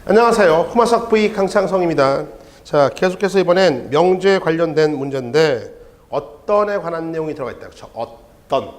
안녕하세요. 후마삭 V 강창성입니다. 자, 계속해서 이번엔 명제에 관련된 문제인데 어떤에 관한 내용이 들어가 있다. 그렇죠? 어떤.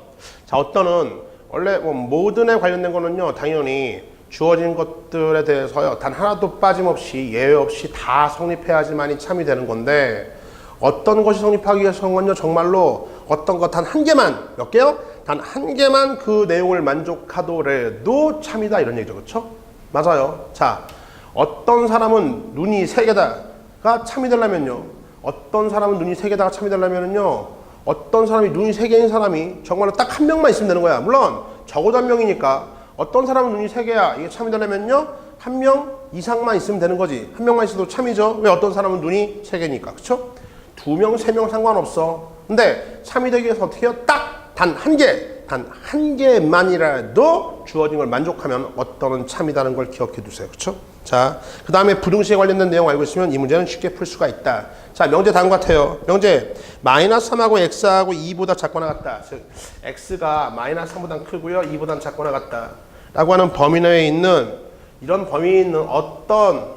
자, 어떤은 원래 모든에 관련된 거는요, 당연히 주어진 것들에 대해서요, 단 하나도 빠짐없이 예외 없이 다 성립해야지만이 참이 되는 건데 어떤 것이 성립하기 위해서는요, 정말로 어떤 것 단 한 개만, 몇 개요? 단 한 개만 그 내용을 만족하더라도 참이다 이런 얘기죠. 그렇죠? 맞아요. 자, 어떤 사람은 눈이 세 개다가 참이 되려면요, 어떤 사람은 눈이 세 개다가 참이 되려면요, 어떤 사람이 눈이 세 개인 사람이 정말로 딱 한 명만 있으면 되는 거야. 물론 적어도 한 명이니까 어떤 사람은 눈이 세 개야, 이게 참이 되려면요 한 명 이상만 있으면 되는 거지. 한 명만 있어도 참이죠. 왜? 어떤 사람은 눈이 세 개니까. 그쵸? 두 명, 세 명 상관없어. 근데 참이 되기 위해서 어떻게 해요? 딱 단 한 개, 단 한 개만이라도 주어진 걸 만족하면 어떤은 참이다는 걸 기억해 두세요. 그쵸? 자, 그 다음에 부등식에 관련된 내용 알고 있으면 이 문제는 쉽게 풀 수가 있다. 자, 명제 다음 같아요. 명제 마이너스 3하고 x하고 2보다 작거나 같다. 즉 x가 마이너스 3보다 크고요, 2보다 작거나 같다 라고 하는 범위 내에 있는, 이런 범위에 있는 어떤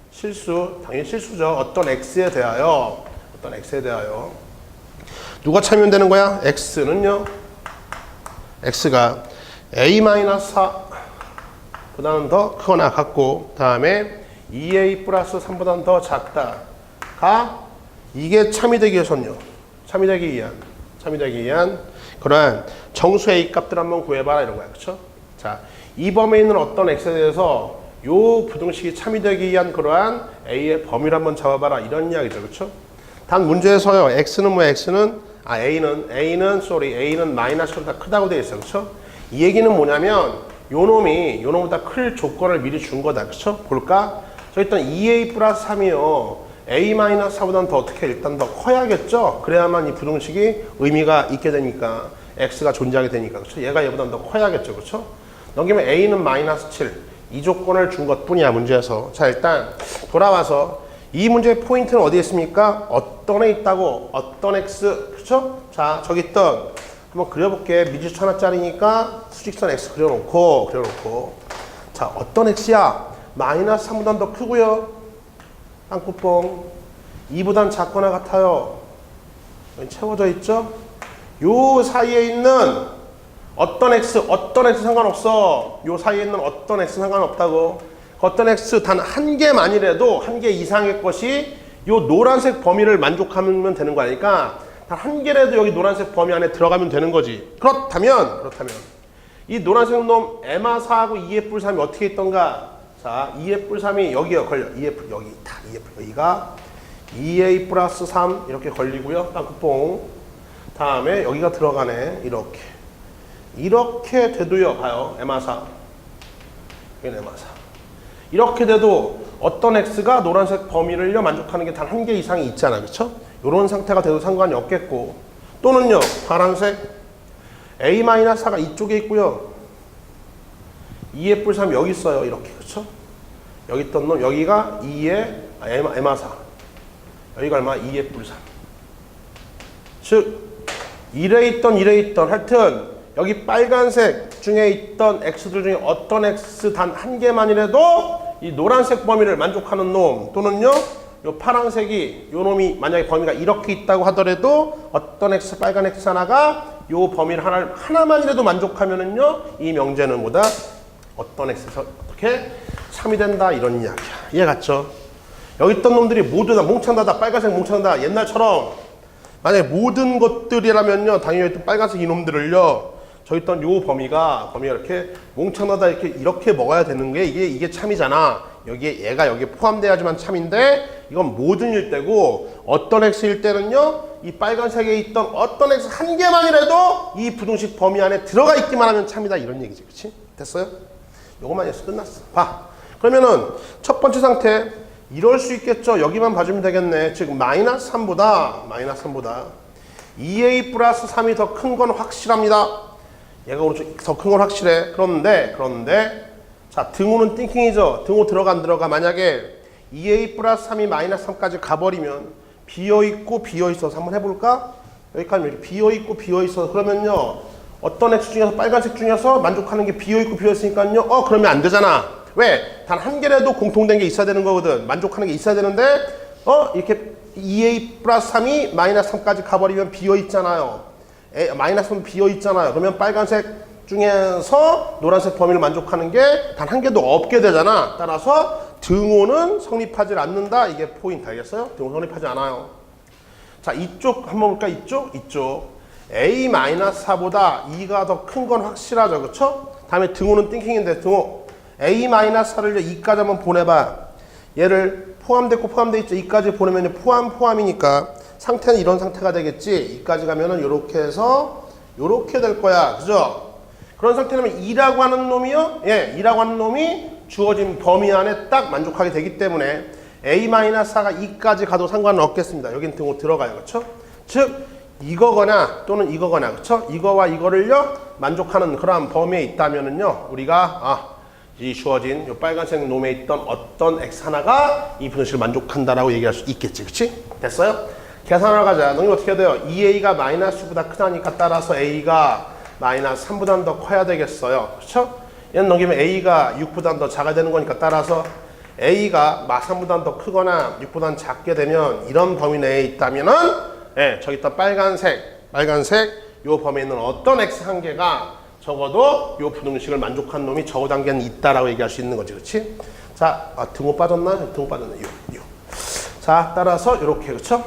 실수, 당연히 실수죠. 어떤 x에 대하여 누가 참이면 되는 거야? x는요, x가 a-4 보다는 더 크거나 같고, 다음에 2a 플러스 3보다는 더 작다가, 이게 참이 되기 위해서는요, 참이 되기 위한 그러한 정수 a 값들 한번 구해봐라 이런 거야. 그쵸? 자, 이 범위에 있는 어떤 x에 대해서 요 부등식이 참이 되기 위한 그러한 a의 범위를 한번 잡아봐라 이런 이야기죠. 그쵸? 단 문제에서요, x는 A는 마이너스보다 크다고 되어 있어요. 그쵸? 이 얘기는 뭐냐면 요놈보다 클 조건을 미리 준 거다. 그쵸? 볼까? 저기 일단 2a 플러스 3이요. a-4보다는 더 어떻게 일단 더 커야겠죠? 그래야만 이 부등식이 의미가 있게 되니까, x가 존재하게 되니까. 그쵸? 얘가 얘보다는 더 커야겠죠. 그쵸? 넘기면 a는 마이너스 7. 이 조건을 준 것 뿐이야, 문제에서. 자, 일단 돌아와서 이 문제의 포인트는 어디에 있습니까? 어떤에 있다고. 어떤 x. 그쵸? 자, 저기 있던 한번 그려볼게. 미지수 하나짜리니까 수직선 x 그려놓고. 자, 어떤 x야? 마이너스 3보단 더 크고요. 땅구뻥. 2보단 작거나 같아요. 여기 채워져 있죠? 요 사이에 있는 어떤 x 상관없어. 요 사이에 있는 어떤 x 상관없다고. 어떤 x 단 한 개만이라도, 한 개 이상의 것이 요 노란색 범위를 만족하면 되는 거 아니까, 단 한 개라도 여기 노란색 범위 안에 들어가면 되는 거지. 그렇다면 이 노란색 놈 m4하고 2의 뿔 3이 어떻게 있던가? 자, 2의 뿔 3이 여기에 걸려. 2의 뿔 여기 다 2의 뿔 여기가 2a 플러스 3 이렇게 걸리고요. 땅구뽕. 다음에 여기가 들어가네. 이렇게 돼도요. 봐요. m4. 여기는 m4. 이렇게 돼도 어떤 x가 노란색 범위를요 만족하는 게 단 한 개 이상이 있잖아. 그쵸? 이런 상태가 돼도 상관이 없겠고, 또는요 파란색 a-4가 이쪽에 있고요, 2의 뿔 3 여기 있어요. 이렇게. 그쵸? 여기 있던 놈 여기가 2의 m4, 여기가 얼마? 2의 뿔 3. 즉 이래 있던 하여튼 여기 빨간색 중에 있던 x들 중에 어떤 x 단 한 개만이라도 이 노란색 범위를 만족하는 놈, 또는요 요 파란색이, 요 놈이 만약에 범위가 이렇게 있다고 하더라도 어떤 x, 빨간 x 하나가 요 범위를 하나만이라도 만족하면은요 이 명제는 뭐다? 어떤 x에서 어떻게 참이 된다 이런 이야기야. 이해 갔죠? 여기 있던 놈들이 모두 다 몽창다다, 빨간색 몽창다. 옛날처럼 만약에 모든 것들이라면요 당연히 또 빨간색 이놈들을요 저 있던 요 범위가 이렇게 몽창나다 이렇게 먹어야 되는 게 이게 참이잖아. 얘가 여기에 포함돼야지만 참인데, 이건 모든 일 때고, 어떤 x일 때는요 이 빨간색에 있던 어떤 x 한 개만이라도 이 부등식 범위 안에 들어가 있기만 하면 참이다 이런 얘기지. 그치? 됐어요? 요것만 해서 끝났어. 봐. 그러면은 첫 번째 상태 이럴 수 있겠죠. 여기만 봐주면 되겠네. 즉 마이너스 3보다 2a 플러스 3이 더 큰 건 확실합니다. 얘가 오른쪽 더 큰 건 확실해. 그런데 자, 등호는 띵킹이죠. 등호 들어가 안 들어가? 만약에 2a 플러스 3이 마이너스 3까지 가버리면 비어있고 비어있어서 한번 해볼까? 여기까지 이렇게 비어있고 비어있어서, 그러면요 어떤 x 중에서, 빨간색 중에서 만족하는 게 비어있고 비어있으니까요 그러면 안 되잖아. 왜? 단 한 개라도 공통된 게 있어야 되는 거거든. 만족하는 게 있어야 되는데 이렇게 2a 플러스 3이 마이너스 3까지 가버리면 비어있잖아요. 마이너스 3 비어있잖아요. 그러면 빨간색 중에서 노란색 범위를 만족하는 게 단 한 개도 없게 되잖아. 따라서 등호는 성립하지 않는다. 이게 포인트 알겠어요? 등호 성립하지 않아요. 자, 이쪽 한번 볼까? 이쪽 a-4보다 2가 더 큰 건 확실하죠. 그쵸? 다음에 등호는 띵킹인데 등호 a-4를 2까지 한번 보내봐. 얘를 포함됐고 포함돼 있죠. 2까지 보내면 포함이니까 상태는 이런 상태가 되겠지. 2까지 가면은 이렇게 해서 이렇게 될 거야. 그죠? 그런 상태라면 2라고 하는 놈이요. 2라고 하는 놈이 주어진 범위 안에 딱 만족하게 되기 때문에 a-4가 2까지 가도 상관은 없겠습니다. 여긴 등호 들어가요. 그렇죠? 즉 이거거나 또는 이거거나 그렇죠? 이거와 이거를요 만족하는 그러한 범위에 있다면은요 우리가 이 주어진 이 빨간색 놈에 있던 어떤 x 하나가 이 분식을 만족한다라고 얘기할 수 있겠지. 그렇지? 됐어요? 계산하러 가자. 너희 어떻게 해야 돼요? 2a가 마이너스보다 크다니까 따라서 a가 마이너스 3보다 더 커야 되겠어요. 그렇죠? 얘는 넘기면 a가 6보다 더 작아야 되는 거니까 따라서 a가 3보다 더 크거나 6보다 작게 되면 이런 범위 내에 있다면은 저기 있다 빨간색 요 범위에 있는 어떤 x 한 개가 적어도 요 부등식을 만족한 놈이 저 단계는 있다라고 얘기할 수 있는 거지. 그렇지? 자, 등호 빠졌나? 등호 빠졌네. 요. 자, 따라서 이렇게 그렇죠?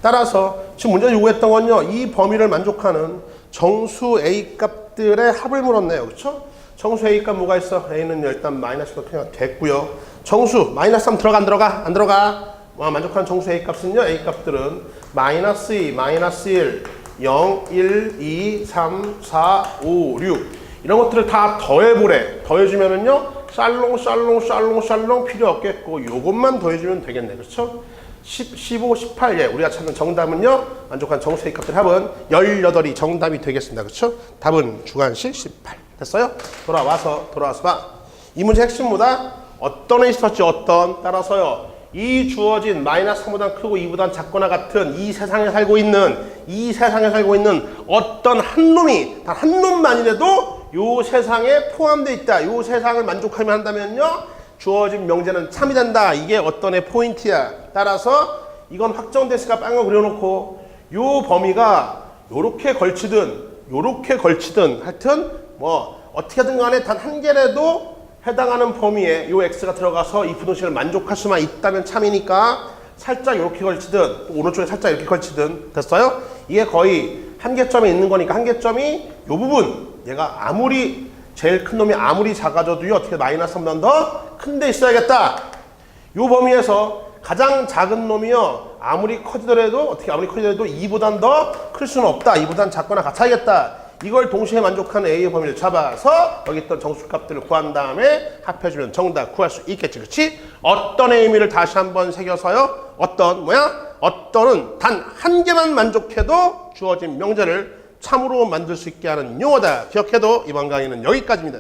따라서 지금 문제 요구했던 건요. 이 범위를 만족하는 정수 a 값들의 합을 물었네요. 그렇죠? 정수 a 값 뭐가 있어? a는 일단 마이너스가 그냥 됐고요. 정수 마이너스 3 들어가 안 들어가? 만족하는 정수 a 값은요. a 값들은 마이너스 2, 마이너스 1, 0, 1, 2, 3, 4, 5, 6 이런 것들을 다 더해보래. 더해주면은요. 샬롱 필요 없겠고 요것만 더해주면 되겠네. 그렇죠? 15, 18 우리가 찾는 정답은요. 만족한 정수 a 값들 합은 18이 정답이 되겠습니다. 그렇죠? 답은 주관식 18 됐어요? 돌아와서 봐. 이 문제 핵심 뭐다? 어떤 애 있었지 어떤? 따라서요. 이 주어진 마이너스 3보다 크고 2보다 작거나 같은 이 세상에 살고 있는 어떤 한 놈이 단 한 놈만이라도 요 세상에 포함되어 있다. 요 세상을 만족하면 한다면요. 주어진 명제는 참이 된다. 이게 어떤 애 포인트야. 따라서 이건 확정됐으니까 빨간 거 그려놓고 요 범위가 요렇게 걸치든 하여튼 뭐 어떻게든 간에 단 한 개라도 해당하는 범위에 요 x가 들어가서 이 부등식을 만족할 수만 있다면 참이니까 살짝 이렇게 걸치든 또 오른쪽에 살짝 이렇게 걸치든 됐어요? 이게 거의 한계점에 있는 거니까 한계점이 요 부분 얘가 아무리 제일 큰 놈이 아무리 작아져도요 어떻게 마이너스 3보다 더 큰 데 있어야겠다. 요 범위에서 가장 작은 놈이요 아무리 커지더라도 2보단 더 클 수는 없다. 2보단 작거나 같아야겠다. 이걸 동시에 만족하는 A의 범위를 잡아서 여기 있던 정수값들을 구한 다음에 합해주면 정답 구할 수 있겠지. 그렇지? 어떤의 의미를 다시 한번 새겨서요. 어떤은 단 한 개만 만족해도 주어진 명제를 참으로 만들 수 있게 하는 용어다. 기억해도 이번 강의는 여기까지입니다.